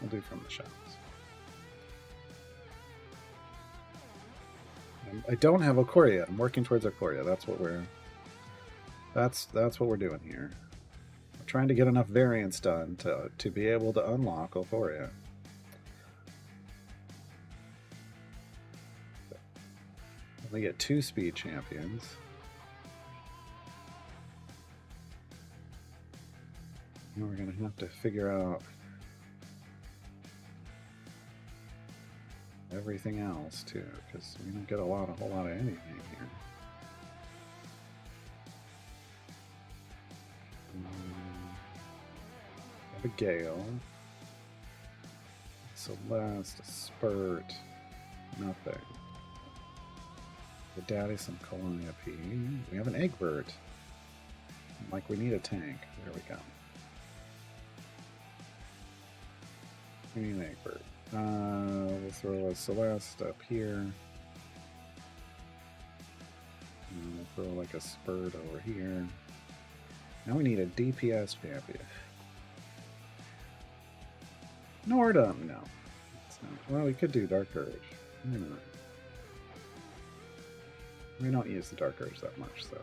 We'll do From the Shadows. I don't have Ikoria yet. I'm working towards Ikoria. That's what we're doing here. We're trying to get enough variants done to be able to unlock Ikoria. We get 2 speed champions. And we're gonna have to figure out everything else too, because we don't get a whole lot of anything here. Have a Gale, Celeste, a Spurt, nothing. The Daddy, some Calliope. We have an Egbert. Like we need a tank. There we go. We need an Egbert. We'll throw a Celeste up here. And we'll throw like a Spurt over here. Now we need a DPS champion. Nordum, no. Well, we could do Dark Urge. We don't use the Dark Urge that much, so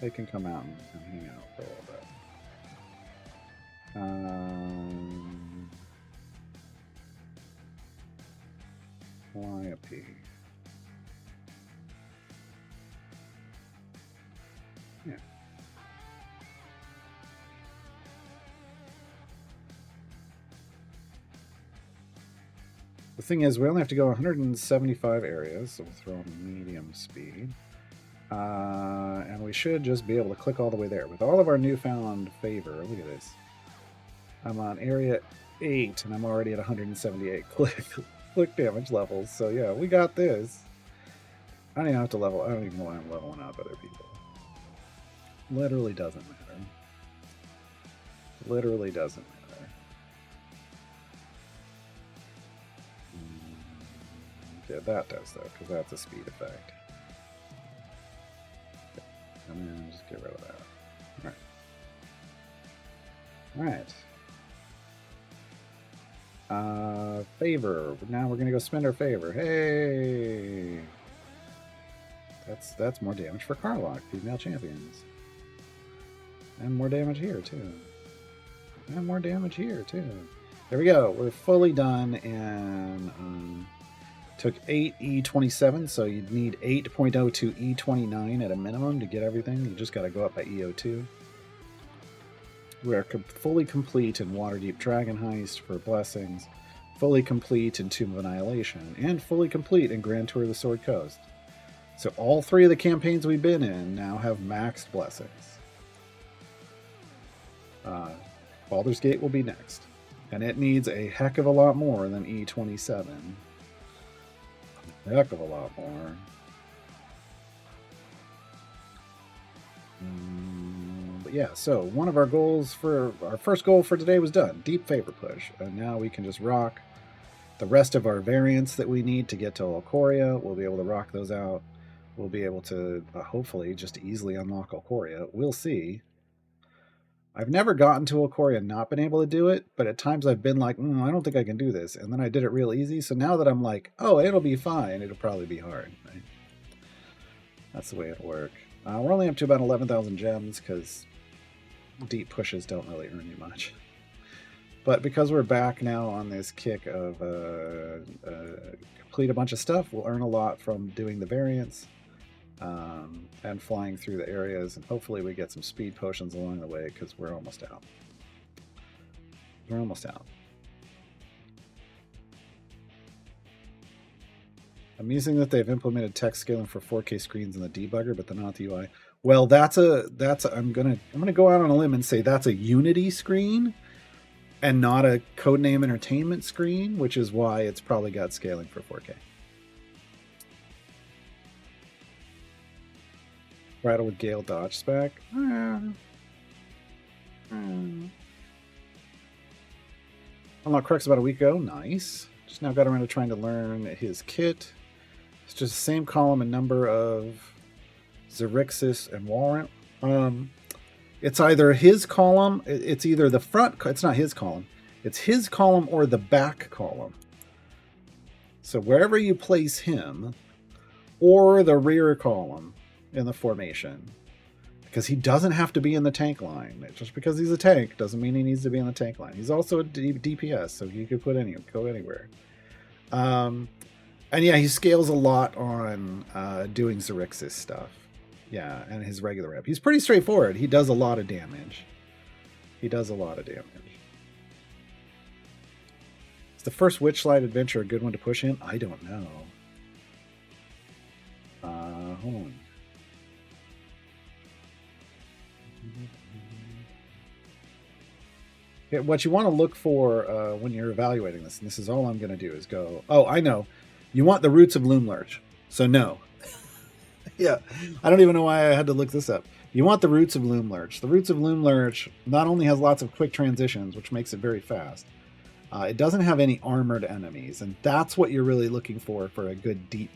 they can come out and hang out for a little bit. Calliope. Yeah. The thing is, we only have to go 175 areas, so we'll throw on medium speed. And we should just be able to click all the way there. With all of our newfound favor, look at this. I'm on area 8, and I'm already at 178 click damage levels. So yeah, we got this. I don't even have to level. I don't even know why I'm leveling up other people. Literally doesn't matter. Literally doesn't matter. Yeah, that does though, because that's a speed effect. Okay. And then just get rid of that. Alright. Alright. Favor. Now we're gonna go spend our favor. Hey! That's more damage for Karlach, female champions. And more damage here too. And more damage here too. There we go. We're fully done, and took 8 E27, so you'd need 8.02 E29 at a minimum to get everything. You just got to go up by EO2. We are fully complete in Waterdeep Dragon Heist for Blessings, fully complete in Tomb of Annihilation, and fully complete in Grand Tour of the Sword Coast. So all 3 of the campaigns we've been in now have maxed Blessings. Baldur's Gate will be next, and it needs a heck of a lot more than E27. Heck of a lot more. But yeah, so one of our goals for our first goal for today was done. Deep favor push. And now we can just rock the rest of our variants that we need to get to Ikoria. We'll be able to rock those out. We'll be able to hopefully just easily unlock Ikoria. We'll see. I've never gotten to Ikoria and not been able to do it, but at times I've been like, I don't think I can do this. And then I did it real easy. So now that I'm like, oh, it'll be fine, it'll probably be hard. Right? That's the way it'll work. We're only up to about 11,000 gems because deep pushes don't really earn you much. But because we're back now on this kick of complete a bunch of stuff, we'll earn a lot from doing the variants. And flying through the areas, and hopefully we get some speed potions along the way because we're almost out. We're almost out. Amusing that they've implemented text scaling for 4K screens in the debugger, but not the UI. Well, I'm gonna go out on a limb and say that's a Unity screen and not a Codename Entertainment screen, which is why it's probably got scaling for 4K. Rattle with Gale dodge spec. Unlocked Crux about a week ago. Nice. Just now got around to trying to learn his kit. It's just the same column and number of Xerixis and Warrant. It's either his column. It's either the front. It's not his column. It's his column or the back column. So wherever you place him, or the rear column in the formation, because he doesn't have to be in the tank line. Just because he's a tank doesn't mean he needs to be in the tank line. He's also a DPS, so you could go anywhere. And yeah, he scales a lot on doing Xerxes stuff. Yeah, and his regular rep. He's pretty straightforward. He does a lot of damage. Is the first Witchlight adventure a good one to push in? I don't know. Hold on. What you want to look for when you're evaluating this, and this is all I'm going to do, is go, oh, I know. You want the Roots of Loomlurch. So no. Yeah. I don't even know why I had to look this up. You want the Roots of Loomlurch. The Roots of Loomlurch not only has lots of quick transitions, which makes it very fast, it doesn't have any armored enemies, and that's what you're really looking for a good deep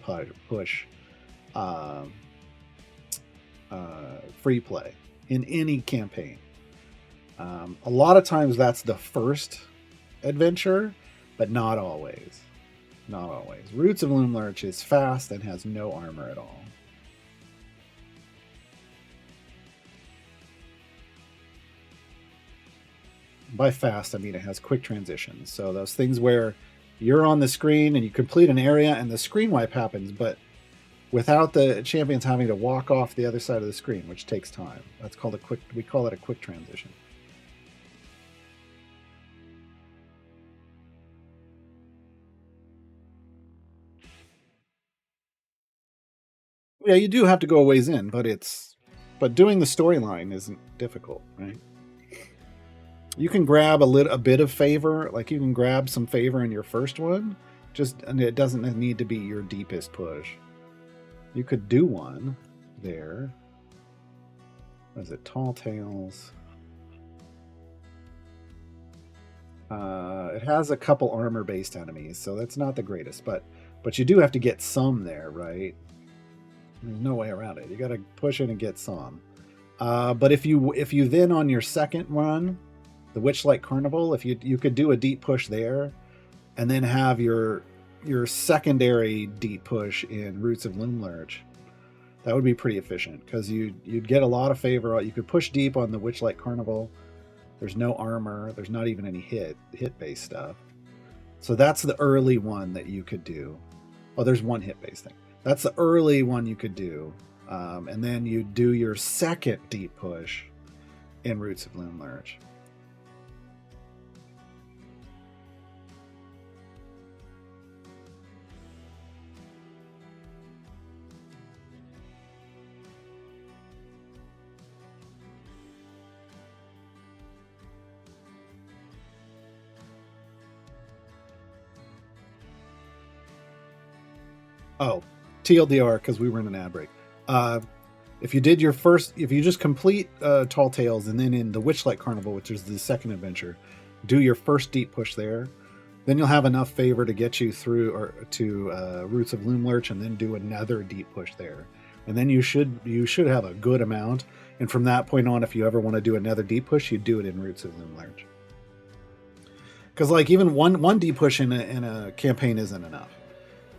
push free play in any campaign. A lot of times that's the first adventure, but not always. Roots of Loomlurch is fast and has no armor at all. By fast, I mean it has quick transitions. So those things where you're on the screen and you complete an area and the screen wipe happens, but without the champions having to walk off the other side of the screen, which takes time. That's called we call it a quick transition. Yeah, you do have to go a ways in, but doing the storyline isn't difficult, right? You can grab a bit of favor, like you can grab some favor in your first one, and it doesn't need to be your deepest push. You could do one there. What is it? Tall Tales. It has a couple armor-based enemies, so that's not the greatest, but you do have to get some there, right? There's no way around it. You got to push in and get some. But if you then on your second run, the Witchlight Carnival, if you could do a deep push there, and then have your secondary deep push in Roots of Loomlurch, that would be pretty efficient because you'd get a lot of favor. You could push deep on the Witchlight Carnival. There's no armor. There's not even any hit-based stuff. So that's the early one that you could do. Oh, there's one hit-based thing. That's the early one you could do. And then you do your second deep push in Roots of Loomlurch. Oh, TLDR, because we were in an ad break. If you just complete Tall Tales and then in the Witchlight Carnival, which is the second adventure, do your first deep push there, then you'll have enough favor to get you through or to Roots of Loomlurch, and then do another deep push there, and then you should have a good amount. And from that point on, if you ever want to do another deep push, you do it in Roots of Loomlurch. Because like even one deep push in a campaign isn't enough.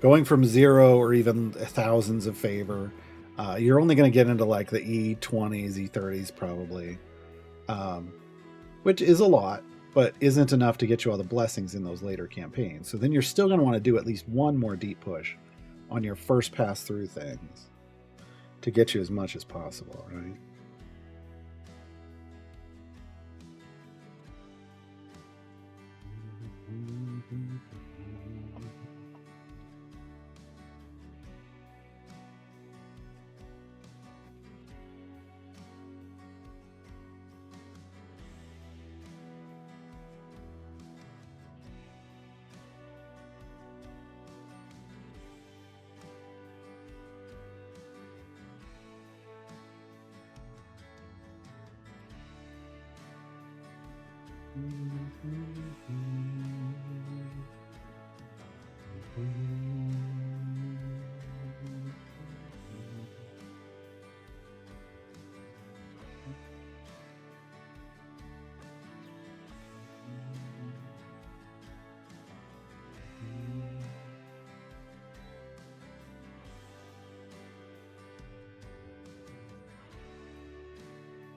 Going from 0 or even thousands of favor, you're only going to get into like the E20s, E30s probably, which is a lot, but isn't enough to get you all the blessings in those later campaigns. So then you're still going to want to do at least one more deep push on your first pass through things to get you as much as possible, right?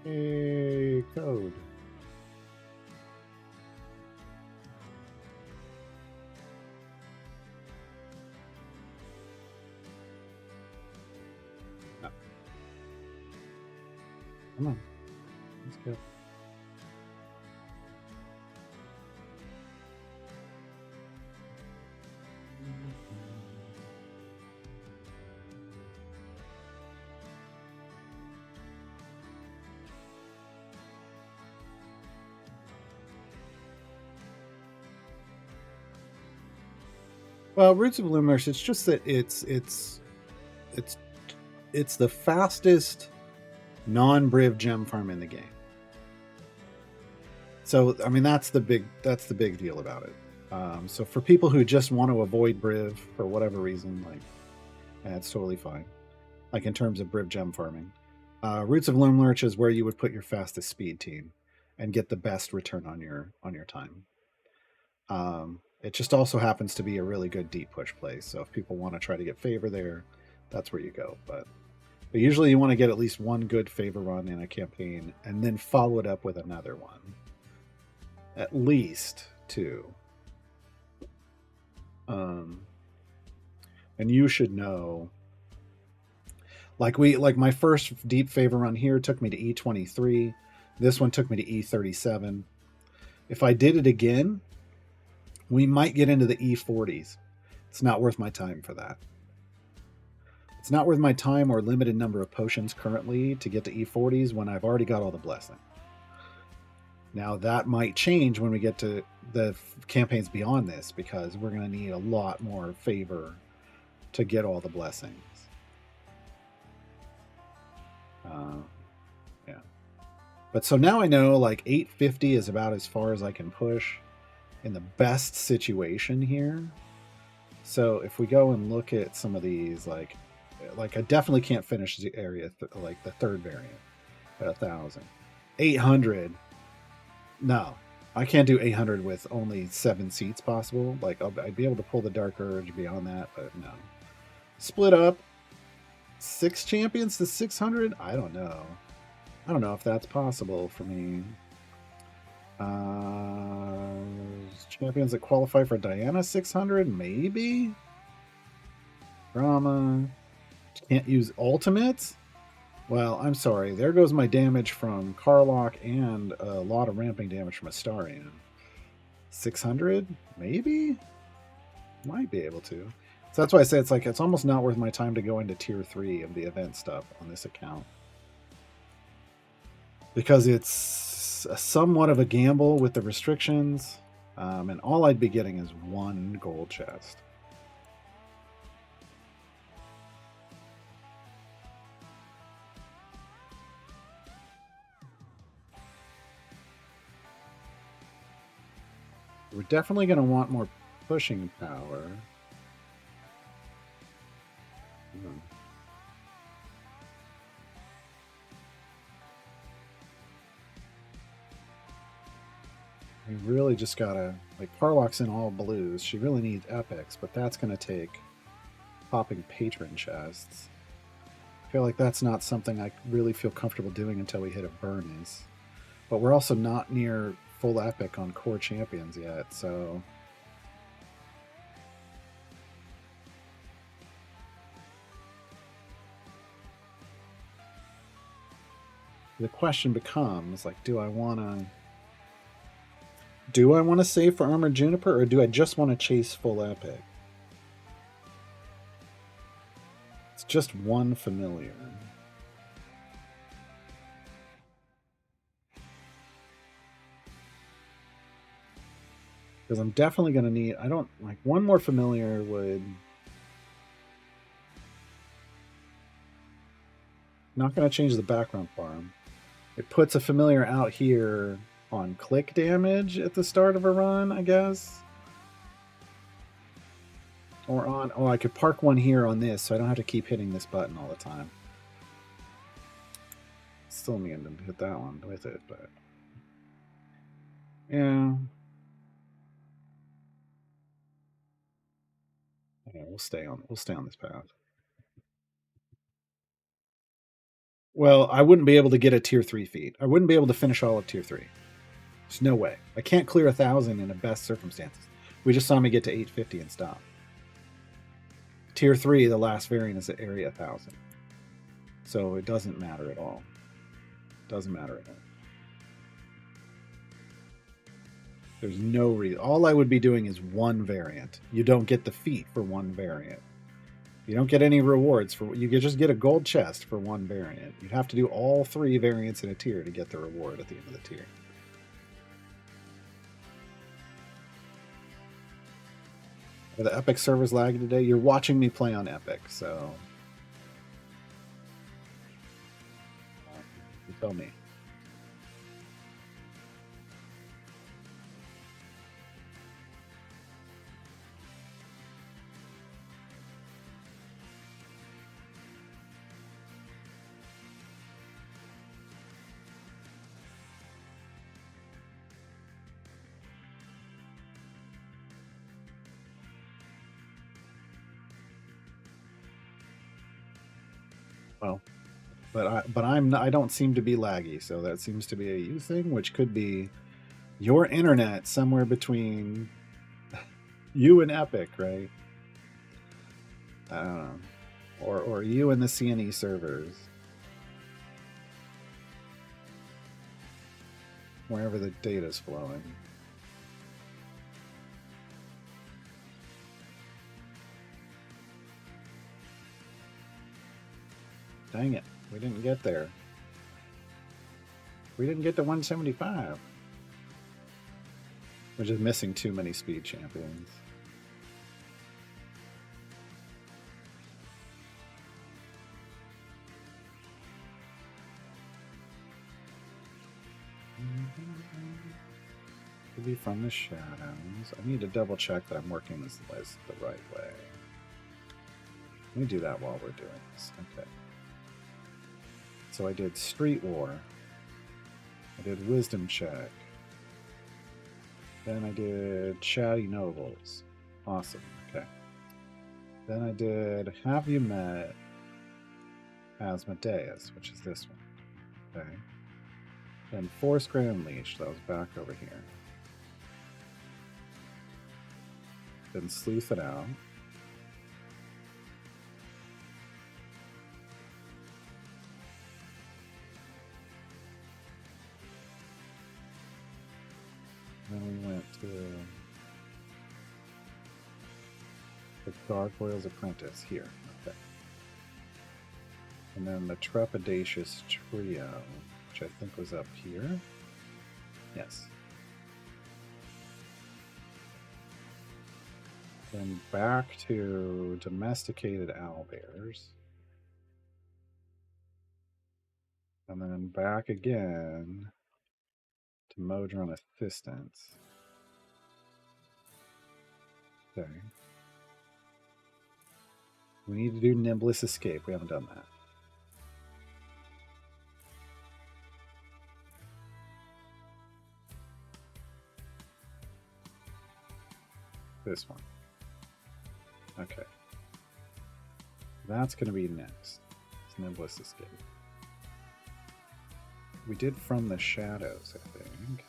A code. No. Come on. Let's go. Well, Roots of Luminous, it's just that it's it's the fastest non-Briv gem farm in the game. So I mean that's the big deal about it. So for people who just want to avoid Briv for whatever reason, like that's totally fine. Like in terms of Briv gem farming, Roots of Loomlurch is where you would put your fastest speed team and get the best return on your time. It just also happens to be a really good deep push place. So if people want to try to get favor there, that's where you go. But usually you want to get at least one good favor run in a campaign and then follow it up with another one. At least two. Um, and you should know. Like my first deep favor run here took me to E23. This one took me to E37. If I did it again, we might get into the E40s. It's not worth my time for that. It's not worth my time or limited number of potions currently to get to E40s when I've already got all the blessing. Now that might change when we get to the campaigns beyond this because we're going to need a lot more favor to get all the blessings. Yeah. But so now I know like 850 is about as far as I can push in the best situation here. So if we go and look at some of these, like I definitely can't finish the area like the third variant at 1,000. 800. No, I can't do 800 with only 7 seats possible. Like I'd be able to pull the Dark Urge beyond that, but no. Split up 6 champions to 600. I don't know. I don't know if that's possible for me. Champions that qualify for Diana 600, maybe. Drama. Can't use ultimates. Well, I'm sorry. There goes my damage from Karlach and a lot of ramping damage from Astarion. 600? Maybe? Might be able to. So that's why I say it's almost not worth my time to go into tier 3 of the event stuff on this account. Because it's somewhat of a gamble with the restrictions, and all I'd be getting is 1 gold chest. We're definitely going to want more pushing power. We really just gotta, like, Parlock's in all blues. She really needs epics, but that's gonna take popping patron chests. I feel like that's not something I really feel comfortable doing until we hit a Burnous. But we're also not near full epic on core champions yet, so the question becomes like, do I want to save for Armored Juniper, or do I just want to chase full epic? It's just 1 familiar. Because I'm definitely going to need, I don't, like, 1 more familiar would, not going to change the background farm. It puts a familiar out here on click damage at the start of a run, I guess. Or on, oh, I could park 1 here on this, so I don't have to keep hitting this button all the time. Still need to hit that one with it, but yeah. Yeah, we'll stay on this path. Well, I wouldn't be able to get a tier 3 feat. I wouldn't be able to finish all of tier 3. There's no way. I can't clear 1,000 in the best circumstances. We just saw me get to 850 and stop. Tier 3, the last variant is at area 1,000. So it doesn't matter at all. Doesn't matter at all. There's no reason. All I would be doing is one variant. You don't get the feat for one variant. You don't get any rewards for. You just get a gold chest for one variant. You'd have to do all 3 variants in a tier to get the reward at the end of the tier. Are the Epic servers lagging today? You're watching me play on Epic, so you tell me. Well, I don't seem to be laggy, so that seems to be a you thing, which could be your internet somewhere between you and Epic, right? I don't know. Or you and the CNE servers. Wherever the data's flowing. Dang it. We didn't get there. We didn't get to 175. We're just missing too many speed champions. Could be from the shadows. I need to double check that I'm working this list the right way. Let me do that while we're doing this. Okay. So I did Street War. I did Wisdom Check. Then I did Chatty Nobles. Awesome. Okay. Then I did Have You Met Asmodeus, which is this one. Okay. Then Foursquare Unleashed. That was back over here. Then Sleuth It Out. Then we went to the Gargoyle's Apprentice here. Okay. And then the Trepidatious Trio, which I think was up here. Yes. Then back to Domesticated Owlbears. And then back again to Modron Assistance. Okay. We need to do Nimblest Escape. We haven't done that. This one. Okay. That's going to be next. It's Nimblest Escape. We did From the Shadows, I think.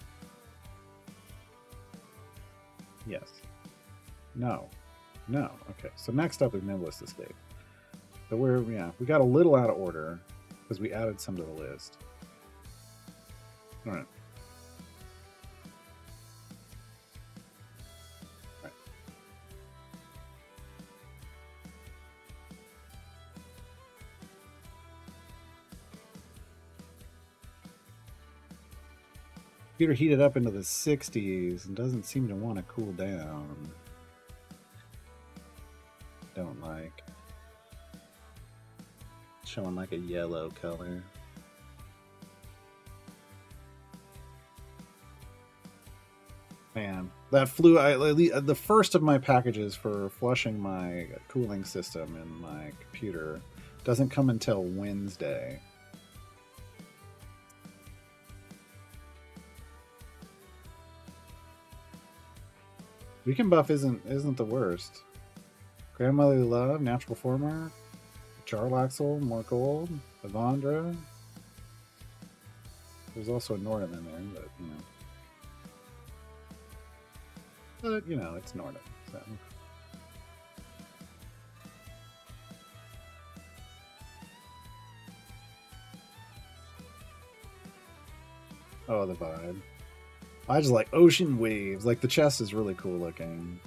Yes. No. No. Okay. So next up is Nimblest Escape. So we got a little out of order because we added some to the list. All right. Computer heated up into the 60s and doesn't seem to want to cool down. Don't like. Showing like a yellow color. Man, that flew. The first of my packages for flushing my cooling system in my computer doesn't come until Wednesday. Weekend buff isn't the worst. Grandmotherly Love, Natural Former, Jarlaxle, more gold, Avandra, There's also a Norden in there, but it's Norden. So. Oh, the vibe. I just like ocean waves. Like the chest is really cool looking.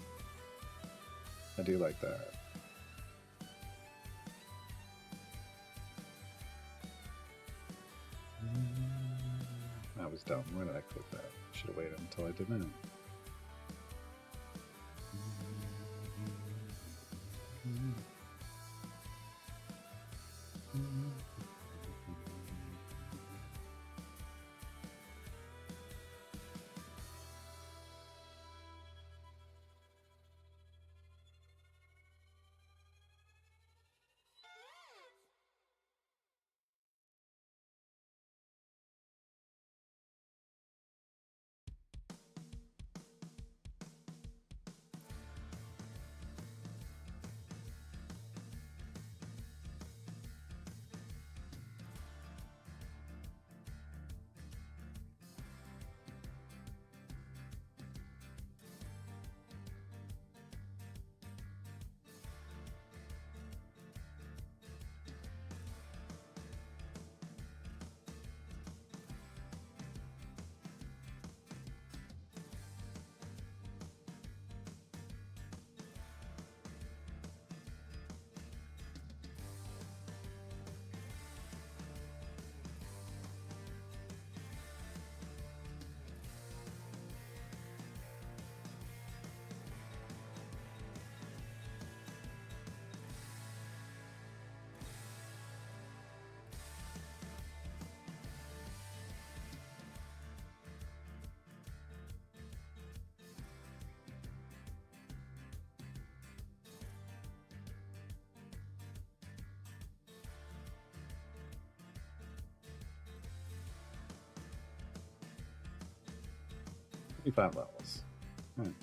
I do like that. That was dumb. Why did I click that? Should have waited until I did that. Five levels. All right.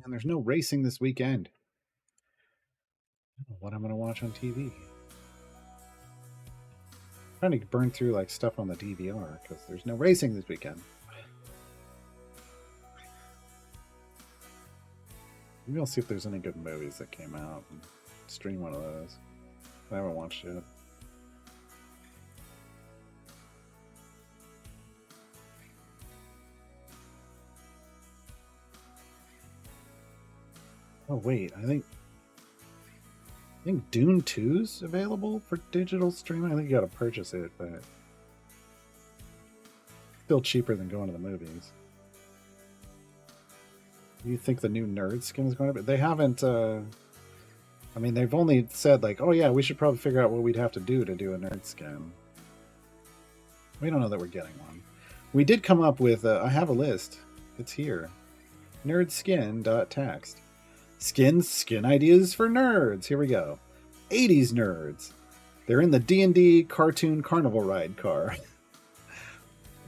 And there's no racing this weekend. I don't know what I'm going to watch on TV. I'm trying to burn through like stuff on the DVR because there's no racing this weekend. Maybe I'll see if there's any good movies that came out and stream one of those. I haven't watched yet. Oh wait, I think Dune 2's available for digital streaming. I think you got to purchase it, but still cheaper than going to the movies. You think the new nerd skin is going to be? They haven't. I mean, they've only said like, "Oh yeah, we should probably figure out what we'd have to do a nerd skin." We don't know that we're getting one. We did come up with. I have a list. It's here. Nerdskin.txt. Skin ideas for nerds. Here we go. 80s nerds. They're in the D&D cartoon carnival ride car.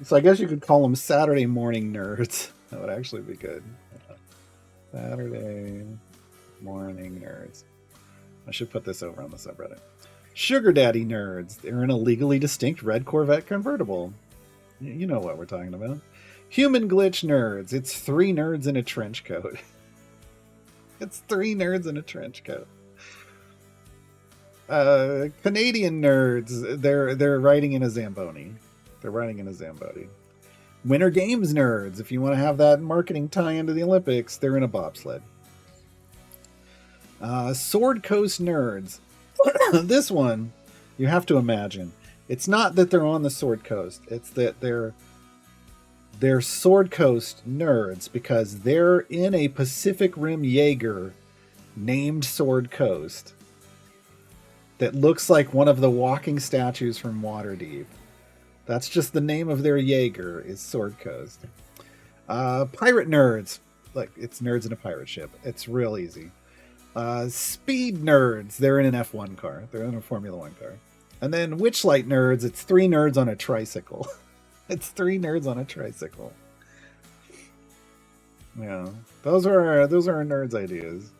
So I guess you could call them Saturday morning nerds. That would actually be good. Saturday morning nerds. I should put this over on the subreddit. Sugar daddy nerds. They're in a legally distinct red Corvette convertible. You know what we're talking about. Human glitch nerds. It's 3 nerds in a trench coat. It's three nerds in a trench coat. Canadian nerds. They're riding in a Zamboni. They're riding in a Zamboni. Winter Games nerds. If you want to have that marketing tie into the Olympics, they're in a bobsled. Sword Coast nerds. This one, you have to imagine. It's not that they're on the Sword Coast. It's that they're Sword Coast nerds because they're in a Pacific Rim Jaeger named Sword Coast that looks like one of the walking statues from Waterdeep. That's just the name of their Jaeger is Sword Coast. Pirate nerds. Like, it's nerds in a pirate ship. It's real easy. Speed nerds. They're in an F1 car. They're in a Formula 1 car. And then Witchlight nerds. It's three nerds on a tricycle. It's three nerds on a tricycle. Yeah. Those are our nerds' ideas.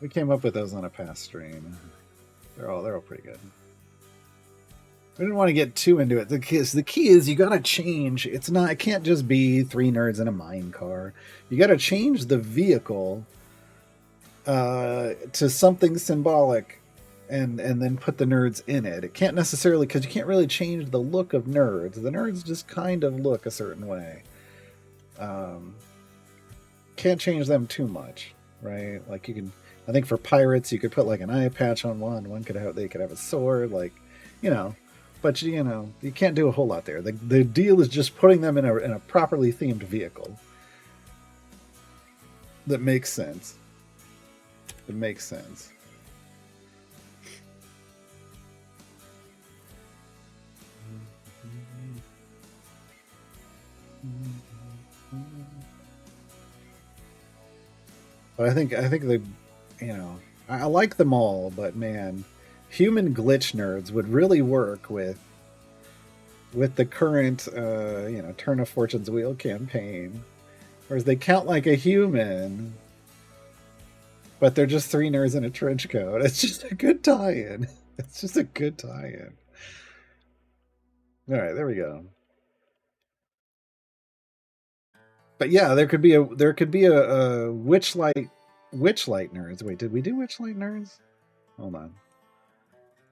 We came up with those on a past stream. They're all pretty good. We didn't want to get too into it. The key is you gotta change. It can't just be three nerds in a mine car. You gotta change the vehicle to something symbolic and then put the nerds in it. It can't necessarily, because you can't really change the look of nerds. The nerds just kind of look a certain way. Can't change them too much, right? Like you can, I think for pirates you could put like an eye patch on one. They could have a sword, like, you know. But you can't do a whole lot there. The deal is just putting them in a properly themed vehicle that makes sense. It makes sense. But I think I like them all, but man, human glitch nerds would really work with the current Turn of Fortune's Wheel campaign, whereas they count like a human, but they're just three nerds in a trench coat. It's just a good tie-in. It's just a good tie-in. All right, there we go. But yeah, there could be a witchlight nerds. Wait, did we do witchlight nerds? Hold on.